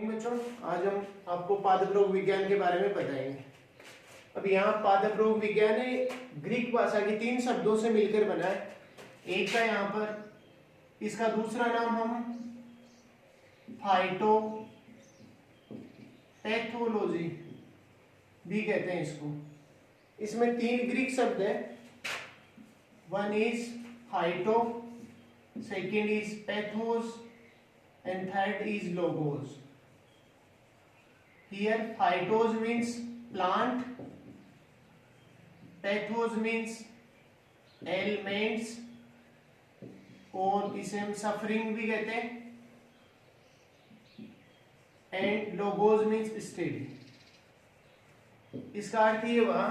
बच्चों, आज हम आपको पादप रोग विज्ञान के बारे में बताएंगे। अब यहाँ पादप रोग विज्ञान है, ग्रीक भाषा के 3 शब्दों से मिलकर बना है। एक का यहाँ पर, इसका दूसरा नाम हम फाइटोपैथोलॉजी भी कहते हैं इसको। इसमें 3 ग्रीक शब्द है। One is phyto, second is pathos and third is logos. Here phytos means plant, pathos means ailments और इसे हम suffering भी कहते हैं, and logos means steady। इसका अर्थ ये हुआ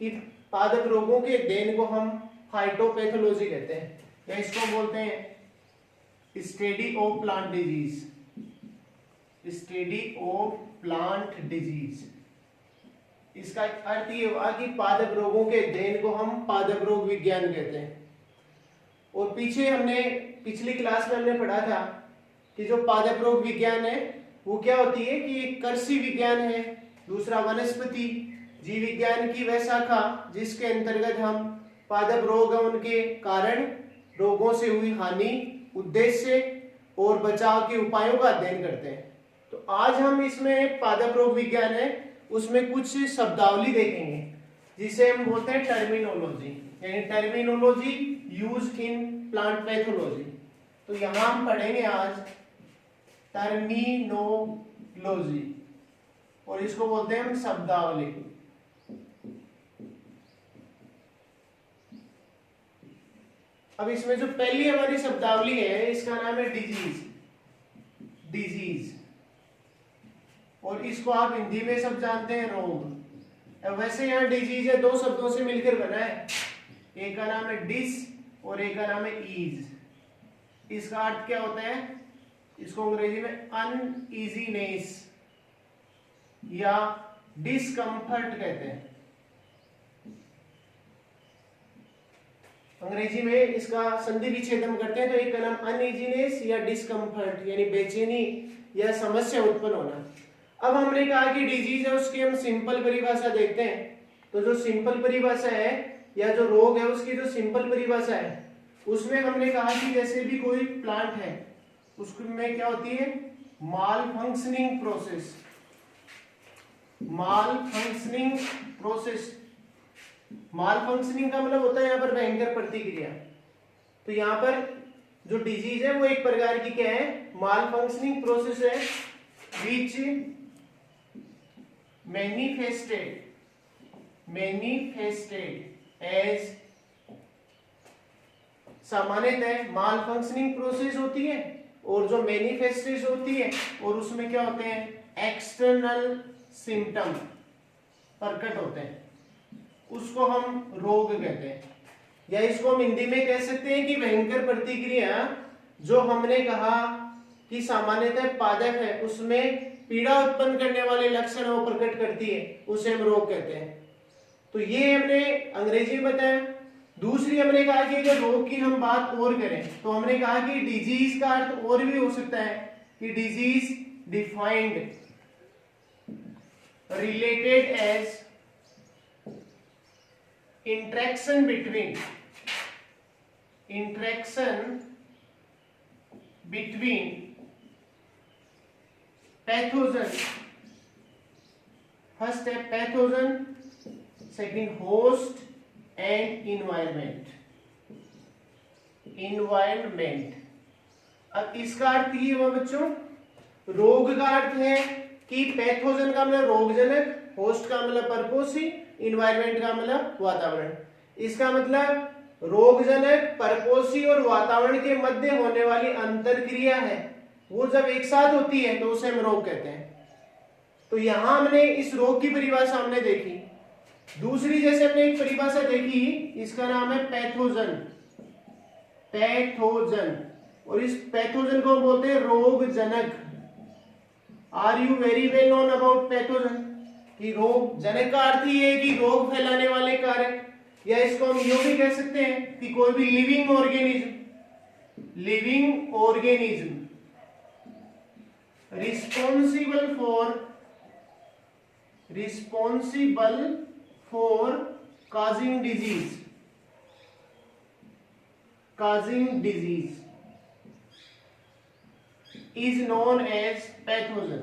कि पादप रोगों के अध्ययन को हम फाइटोपैथोलॉजी कहते हैं, या इसको बोलते हैं study of plant disease. Study of plant disease, इसका अर्थ ये हुआ कि पादप रोगों के अध्ययन को हम पादप रोग विज्ञान कहते हैं। और पिछली क्लास में हमने पढ़ा था कि जो पादप रोग विज्ञान है वो क्या होती है कि एक कृषि विज्ञान है, दूसरा वनस्पति जीव विज्ञान की वह शाखा जिसके अंतर्गत हम पादप रोग और उनके कारण, रोगों से हुई हानि, उद्देश्य और बचाव के उपायों का अध्ययन करते हैं। तो आज हम इसमें पादप रोग विज्ञान है उसमें कुछ शब्दावली देखेंगे जिसे हम बोलते हैं टर्मिनोलॉजी, यानी terminology used in plant pathology. तो यहां हम पढ़ेंगे आज टर्मिनोलॉजी और इसको बोलते हैं हम शब्दावली। अब इसमें जो पहली हमारी शब्दावली है इसका नाम है डिजीज, और इसको आप हिंदी में सब जानते हैं रोग। वैसे यहाँ डिजीज है 2 शब्दों से मिलकर बना है, एक का नाम है डिस और एक का नाम है ईज। इसका अर्थ क्या होता है, इसको अंग्रेजी में अनईजीनेस या डिस्कम्फर्ट कहते हैं। अंग्रेजी में इसका संधि विच्छेदन करते हैं तो एक का नाम अनईजीनेस या डिस्कम्फर्ट यानी बेचैनी या समस्या उत्पन्न होना। अब हमने कहा कि डिजीज है उसकी हम सिंपल परिभाषा देखते हैं। तो जो सिंपल परिभाषा है या जो रोग है उसकी जो सिंपल परिभाषा है उसमें हमने कहा कि जैसे भी कोई प्लांट है उसमें क्या होती है, माल फंक्शनिंग प्रोसेस। माल फंक्शनिंग का मतलब होता है यहाँ पर भयंकर प्रतिक्रिया। तो यहाँ पर जो डिजीज है वो एक प्रकार की क्या है, माल फंक्शनिंग प्रोसेस है विच मैनिफेस्टेड एज, सामान्यतः माल फंक्शनिंग प्रोसेस होती है और जो मैनिफेस्टेशन होती है और उसमें क्या होते हैं, एक्सटर्नल सिम्टम प्रकट होते हैं, उसको हम रोग कहते हैं। या इसको हम हिंदी में कह सकते हैं कि भयंकर प्रतिक्रिया जो हमने कहा कि सामान्यतः पादप है उसमें पीड़ा उत्पन्न करने वाले लक्षण वो प्रकट करती है, उसे हम रोग कहते हैं। तो ये हमने अंग्रेजी में बताया। दूसरी हमने कहा कि अगर रोग की हम बात और करें तो हमने कहा कि डिजीज का अर्थ और भी हो सकता है कि disease defined related as interaction between pathogen, first है pathogen, second host and environment। अब इसका अर्थ ये हुआ बच्चों, रोग का अर्थ है कि पैथोजन का मतलब रोगजनक, होस्ट का मतलब परपोषी, इन्वायरमेंट का मतलब वातावरण। इसका मतलब रोगजनक, परपोषी और वातावरण के मध्य होने वाली अंतरक्रिया है वो जब एक साथ होती है तो उसे हम रोग कहते हैं। तो यहां हमने इस रोग की परिभाषा हमने देखी। दूसरी जैसे हमने एक परिभाषा देखी, इसका नाम है पैथोजन, और इस पैथोजन को हम बोलते हैं रोगजनक। Are you very well known about pathogen? कि रोग जनक का अर्थ ही है कि रोग फैलाने वाले कारक, या इसको हम यूं भी कह सकते हैं कि कोई भी living organism responsible for causing disease is known as pathogen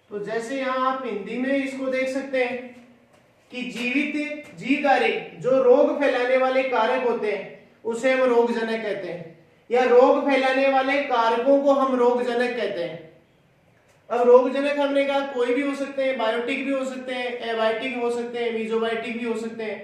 तो जैसे यहां आप हिंदी में इसको देख सकते हैं कि जीवित जीवधारी जो रोग फैलाने वाले कारक होते हैं उसे हम रोगजनक कहते हैं, या रोग फैलाने वाले कारकों को हम रोगजनक कहते हैं। अब रोगजनक हमने कहा कोई भी हो सकते हैं, बायोटिक भी हो सकते हैं, एबायोटिक हो सकते हैं, मीजोबायोटिक भी हो सकते हैं।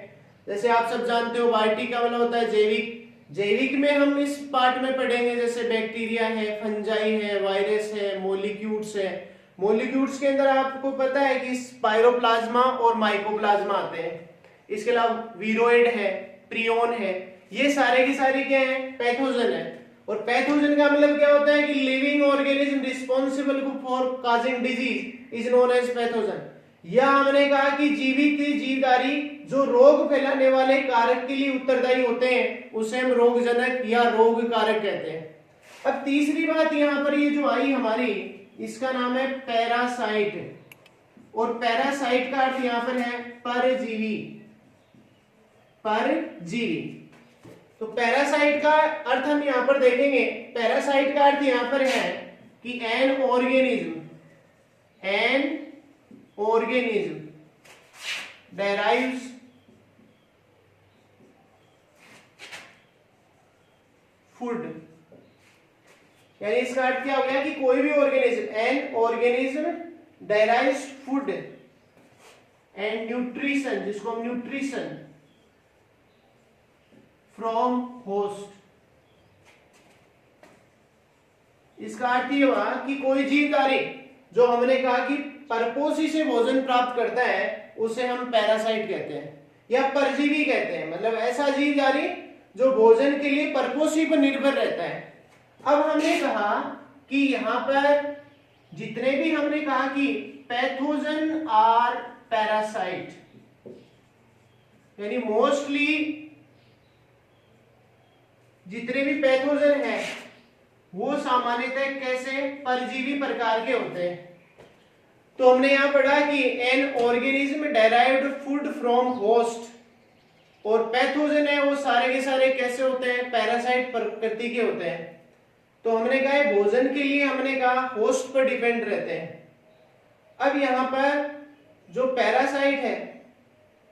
जैसे आप सब जानते हो बायोटिक का मतलब होता है जैविक। जैविक में हम इस पार्ट में पढ़ेंगे जैसे बैक्टीरिया है, फंजाई है, वायरस है, मोलिक्यूल्स है। मोलिक्यूल्स के अंदर आपको पता है कि स्पाइरोप्लाज्मा और माइकोप्लाज्मा आते हैं। इसके अलावा वीरोइड है, प्रियोन है, ये सारे की सारी क्या है, पैथोजन है। और पैथोजन का मतलब क्या होता है कि living organism responsible for causing disease is known as pathogen. या हमने कहा कि जीवित जीवधारी जो रोग फैलाने वाले कारक के लिए उत्तरदायी होते हैं उसे हम रोगजनक या रोग कारक कहते हैं। अब तीसरी बात यहाँ पर ये जो आई हमारी, इसका नाम है पैरासाइट। और पैरासाइट का अर्थ यहाँ पर है परजीवी। तो पैरासाइट का अर्थ हम यहां पर देखेंगे। पैरासाइट का अर्थ यहां पर है कि एन ऑर्गेनिज्म डेराइव्स फूड, यानी इसका अर्थ क्या हो गया कि कोई भी ऑर्गेनिज्म डेराइव्स फूड एंड न्यूट्रिशन, जिसको हम न्यूट्रिशन फ्रॉम होस्ट। इसका अर्थ ये हुआ कि कोई जीवधारी जो हमने कहा कि परपोषी से भोजन प्राप्त करता है उसे हम पैरासाइट कहते हैं या परजीवी कहते हैं। मतलब ऐसा जीवधारी जो भोजन के लिए परपोषी पर निर्भर रहता है। अब हमने कहा कि यहां पर जितने भी हमने कहा कि पैथोजन आर पैरासाइट, यानी मोस्टली जितने भी पैथोजन हैं वो सामान्यतः कैसे परजीवी प्रकार के होते हैं। तो हमने यहां पढ़ा कि an organism derived food from host, और पैथोजन है वो सारे के सारे कैसे होते हैं, पैरासाइट प्रकृति के होते हैं। तो हमने कहा है भोजन के लिए हमने कहा होस्ट पर डिपेंड रहते हैं। अब यहां पर जो पैरासाइट है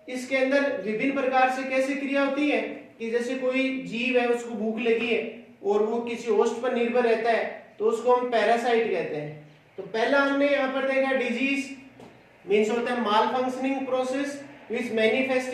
इसके अंदर विभिन्न प्रकार से कैसे क्रिया होती है कि जैसे कोई जीव है उसको भूख लगी है और वो किसी होस्ट पर निर्भर रहता है तो उसको हम पैरासाइट कहते हैं। तो पहला हमने यहाँ पर देखा डिजीज मीन्स होता है माल फंक्शनिंग प्रोसेस विच मैनिफेस्ट